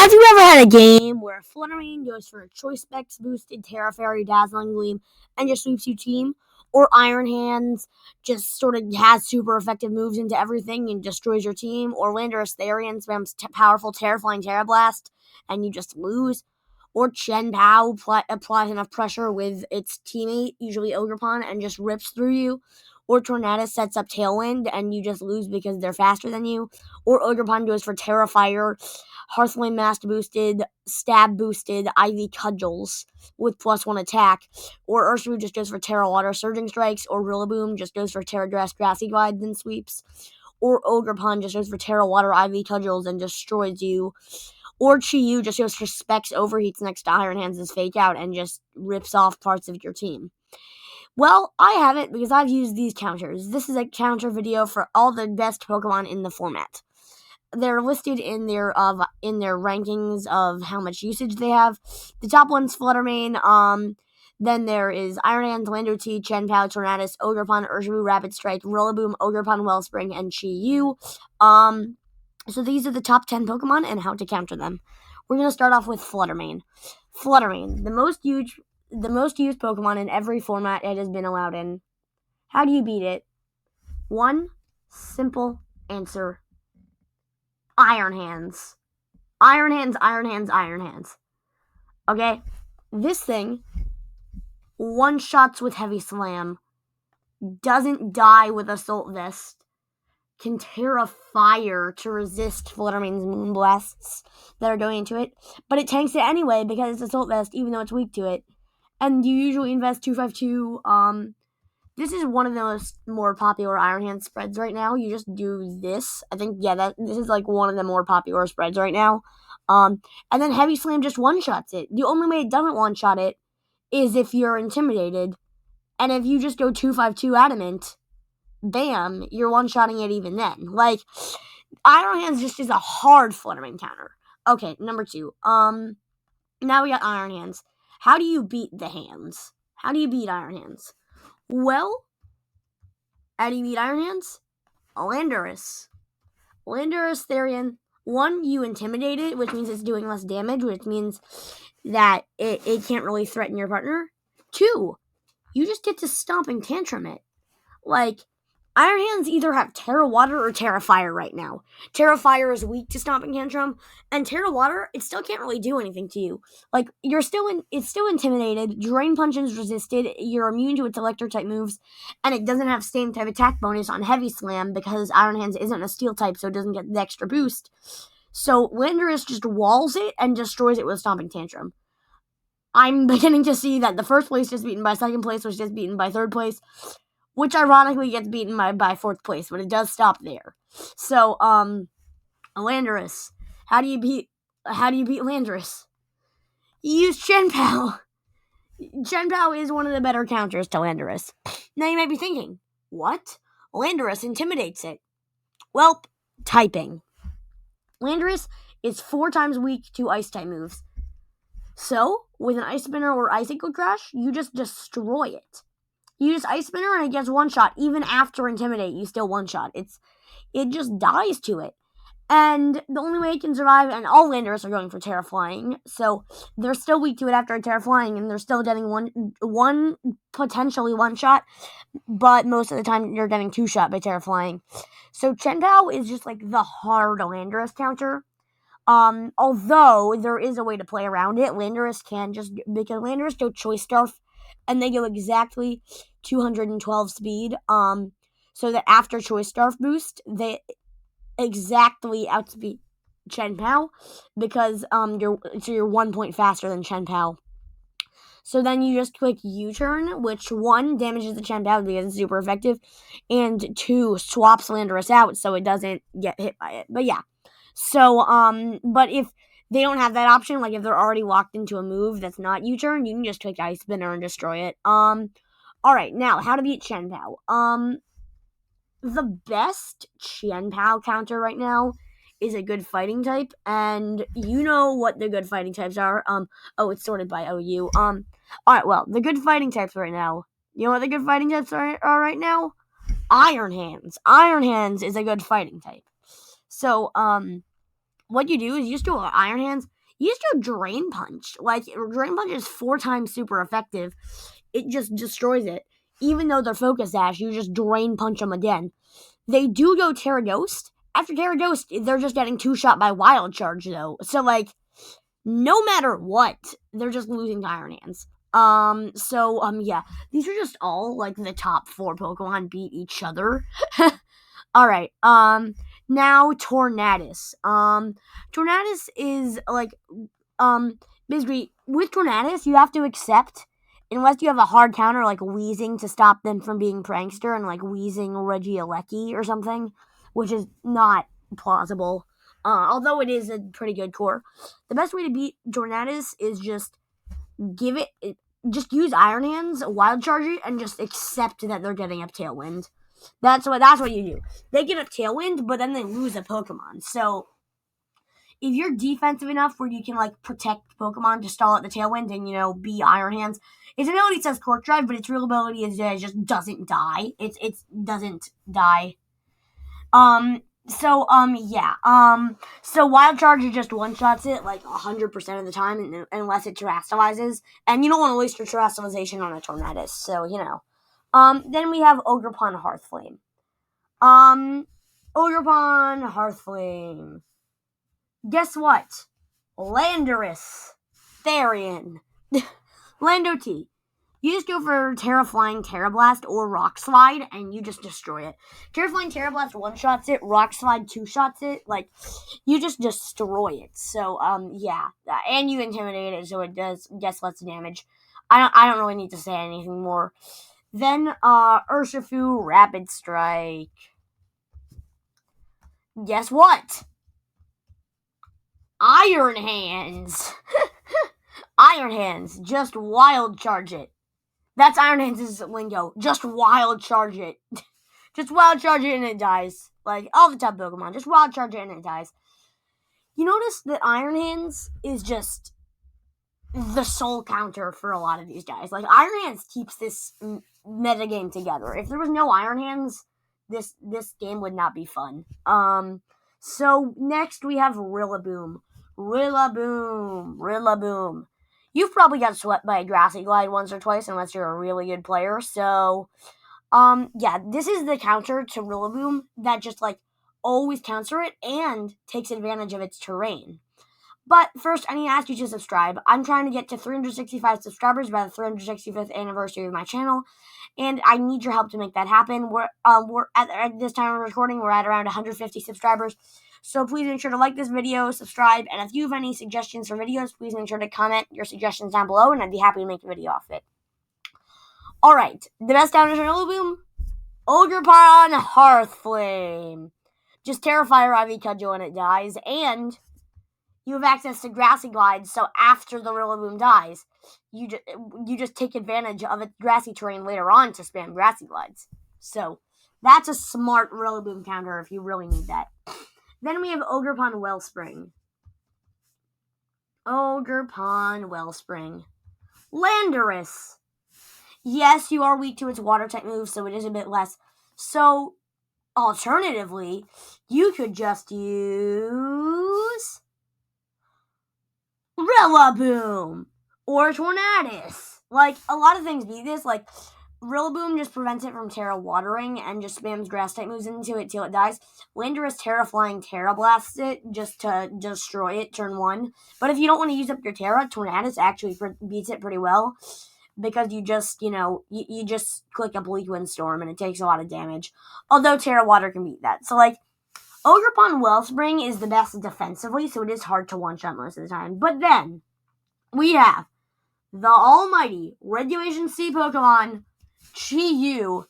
Have you ever had a game where Flutter goes for a Choice Specs boosted Terra Fairy Dazzling Gleam and just sweeps your team? Or Iron Hands just sort of has super effective moves into everything and destroys your team? Or Landorus-therian spams powerful Terrifying Terra Blast and you just lose? Or Chien-pao applies enough pressure with its teammate, usually Ogerpon, and just rips through you? Or Tornadus sets up Tailwind and you just lose because they're faster than you? Or Ogerpon goes for Terrifier, hearthflame Master boosted, stab boosted, Ivy Cudgels with +1 attack. Or Urshifu just goes for Terra Water Surging Strikes. Or Rillaboom just goes for Terra Grass Grassy Glide then sweeps. Or Ogerpon just goes for Terra Water Ivy Cudgels and destroys you. Or Chien just goes for Specs Overheats next to Iron Hands' Fake Out and just rips off parts of your team. Well, I haven't because I've used these counters. This is a counter video for all the best Pokemon in the format. They're listed in their rankings of how much usage they have. The top one's Flutter. Then there is Iron Hands, Landorus Chien-pao, Tornadus Ogerpon Urshifu Rapid Strike, Rillaboom, Ogerpon Wellspring, and Chien. So these are the top 10 Pokemon and how to counter them. We're gonna start off with Flutter. Flutter, the most used Pokemon in every format it has been allowed in. How do you beat it? One simple answer. Iron Hands. Iron Hands, Iron Hands, Iron Hands. Okay? This thing one-shots with Heavy Slam, doesn't die with Assault Vest, can Terra Fire to resist Fluttermane's Moonblasts that are going into it, but it tanks it anyway because it's Assault Vest, even though it's weak to it. And you usually invest 252. This is one of the more popular Iron Hand spreads right now. You just do this. I think, this is like one of the more popular spreads right now. And then Heavy Slam just one-shots it. The only way it doesn't one-shot it is if you're intimidated. And if you just go 252 Adamant, bam, you're one-shotting it even then. Like, Iron Hands just is a hard Fluttermane counter. Okay, number 2. Now we got Iron Hands. How do you beat the hands? How do you beat Iron Hands? Well, how do you beat Iron Hands? Landorus-therian. 1, you intimidate it, which means it's doing less damage, which means that it can't really threaten your partner. 2, you just get to Stomping Tantrum it. Like, Iron Hands either have Terra Water or Terra Fire right now. Terra Fire is weak to Stomping Tantrum, and Terra Water, it still can't really do anything to you. Like, it's still intimidated, Drain Punch is resisted, you're immune to its Electric-type moves, and it doesn't have same-type attack bonus on Heavy Slam because Iron Hands isn't a Steel-type, so it doesn't get the extra boost. So, Landorus just walls it and destroys it with Stomping Tantrum. I'm beginning to see that the first place is beaten by second place, which is beaten by third place, which ironically gets beaten by fourth place, but it does stop there. So, Landorus. How do you beat Landorus? You use Chien-pao. Chien-pao is one of the better counters to Landorus. Now you might be thinking, what? Landorus intimidates it. Well, typing. Landorus is 4 times weak to Ice-type moves. So, with an Ice Spinner or Icicle Crash, you just destroy it. You use Ice Spinner and it gets one-shot. Even after Intimidate, you still one-shot. It just dies to it. And the only way it can survive, and all Landorus are going for Terra Flying, so they're still weak to it after Terra Flying, and they're still getting one potentially one-shot, but most of the time you're getting 2-shot by Terra Flying. So Chien-pao is just like the hard Landorus counter. Although there is a way to play around it, Landorus can just, because Landorus go Choice Scarf, and they go exactly 212 speed, so that after Choice Scarf boost, they exactly outspeed Chien-pao, because you're 1 point faster than Chien-pao. So then you just click U-turn, which 1, damages the Chien-pao because it's super effective, and 2, swaps Landorus out so it doesn't get hit by it. But yeah. So, but if they don't have that option, like if they're already locked into a move that's not U-turn, you can just click Ice Spinner and destroy it. Alright, now, how to beat Chien-pao. The best Chien-pao counter right now is a good fighting type, and you know what the good fighting types are. It's sorted by OU. Alright, well, the good fighting types right now. You know what the good fighting types are right now? Iron Hands. Iron Hands is a good fighting type. So, what you do is you just do Iron Hands, you just do Drain Punch. Like, Drain Punch is 4 times super effective. It just destroys it. Even though they're Focus Sash, you just Drain Punch them again. They do go Terra Ghost. After Terra Ghost, they're just getting 2-shot by Wild Charge, though. So, like, no matter what, they're just losing to Iron Hands. Yeah. These are just all, like, the top 4 Pokemon beat each other. Alright, now Tornadus. Tornadus is, like, basically, with Tornadus, you have to accept, unless you have a hard counter, like Wheezing, to stop them from being Prankster and, like, Wheezing Regieleki or something, which is not plausible, although it is a pretty good core. The best way to beat Tornadus is just just use Iron Hands, Wild Charge it, and just accept that they're getting up Tailwind. That's what you do. They get up Tailwind, but then they lose a Pokemon. So, if you're defensive enough where you can, like, protect Pokemon to stall out the Tailwind and, be Iron Hands. Its ability says Torque Drive, but its real ability is that it just doesn't die. It doesn't die. So Wild Charge just one-shots it, like, 100% of the time, unless it terastallizes. And you don't want to waste your terastallization on a Tornadus, so, Then we have Ogerpon Hearthflame. Ogerpon Hearthflame. Guess what? Landorus-therian. Lando T. You just go for Terra Flying, Terra Blast, or Rock Slide, and you just destroy it. Terra Flying, Terra Blast one-shots it, Rock Slide two-shots it. Like, you just destroy it. So, yeah. And you intimidate it, so it gets less damage. I don't really need to say anything more. Then, Urshifu Rapid Strike. Guess what? Iron Hands. Iron Hands. Just Wild Charge it. That's Iron Hands' lingo. Just Wild Charge it. Just Wild Charge it and it dies. Like, all the top Pokemon. Just Wild Charge it and it dies. You notice that Iron Hands is just the sole counter for a lot of these guys. Like, Iron Hands keeps this metagame together. If there was no Iron Hands, this game would not be fun. So next we have Rillaboom. Rillaboom. You've probably got swept by a Grassy Glide once or twice, unless you're a really good player. So, yeah, this is the counter to Rillaboom that just, like, always counter it and takes advantage of its terrain. But first, I need to ask you to subscribe. I'm trying to get to 365 subscribers by the 365th anniversary of my channel, and I need your help to make that happen. We're at this time of recording, we're at around 150 subscribers. So please make sure to like this video, subscribe, and if you have any suggestions for videos, please make sure to comment your suggestions down below, and I'd be happy to make a video off it. Alright, the best counter to Rillaboom, Ogerpon Hearthflame. Just Terrafire IV Cudgel when it dies, and you have access to Grassy Glide, so after the Rillaboom dies, you just take advantage of its grassy terrain later on to spam Grassy Glides. So, that's a smart Rillaboom counter if you really need that. Then we have Ogerpon Wellspring. Landorus. Yes, you are weak to its water-type moves, so it is a bit less. So, alternatively, you could just use Rillaboom or Tornadus. Like, a lot of things beat this. Like, Rillaboom just prevents it from Terra Watering and just spams Grass-type moves into it till it dies. Landorus Terra Flying Terra Blasts it just to destroy it turn 1. But if you don't want to use up your Terra, Tornadus actually beats it pretty well. Because you just, you just click a Bleak Windstorm and it takes a lot of damage. Although Terra Water can beat that. So, like, Ogerpon Wellspring is the best defensively, so it is hard to one-shot most of the time. But then, we have the almighty Regulation C Pokemon, Chi-Yu,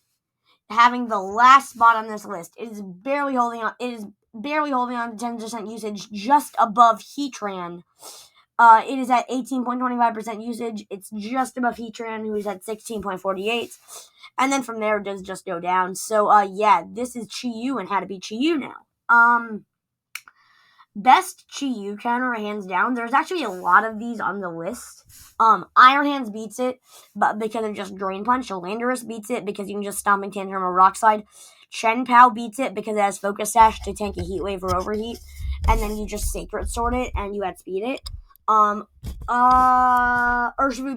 having the last spot on this list. It is barely holding on to 10% usage, just above Heatran. It is at 18.25% usage. It's just above Heatran, who is at 16.48. And then from there, it does just go down. So, yeah, this is Chi-Yu and how to beat Chi-Yu now. Best Chi-Yu counter, hands down. There's actually a lot of these on the list. Iron Hands beats it, but because of just Drain Punch. Landorus beats it because you can just Stomping Tantrum or Rock Slide. Chien-pao beats it because it has Focus Sash to tank a Heat Wave or Overheat. And then you just Sacred Sword it and you outspeed it. Urshifu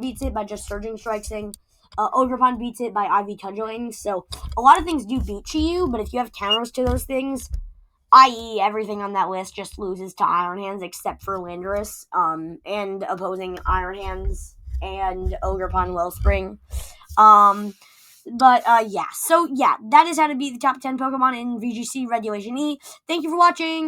beats it by just Surging Strikesing. Ogerpon beats it by IV Cudgeling. So a lot of things do beat Chi-Yu, but if you have counters to those things, i.e. everything on that list just loses to Iron Hands except for Landorus, and opposing Iron Hands and Ogerpon Wellspring. Yeah. So, yeah, that is how to beat the top 10 Pokemon in VGC Regulation E. Thank you for watching!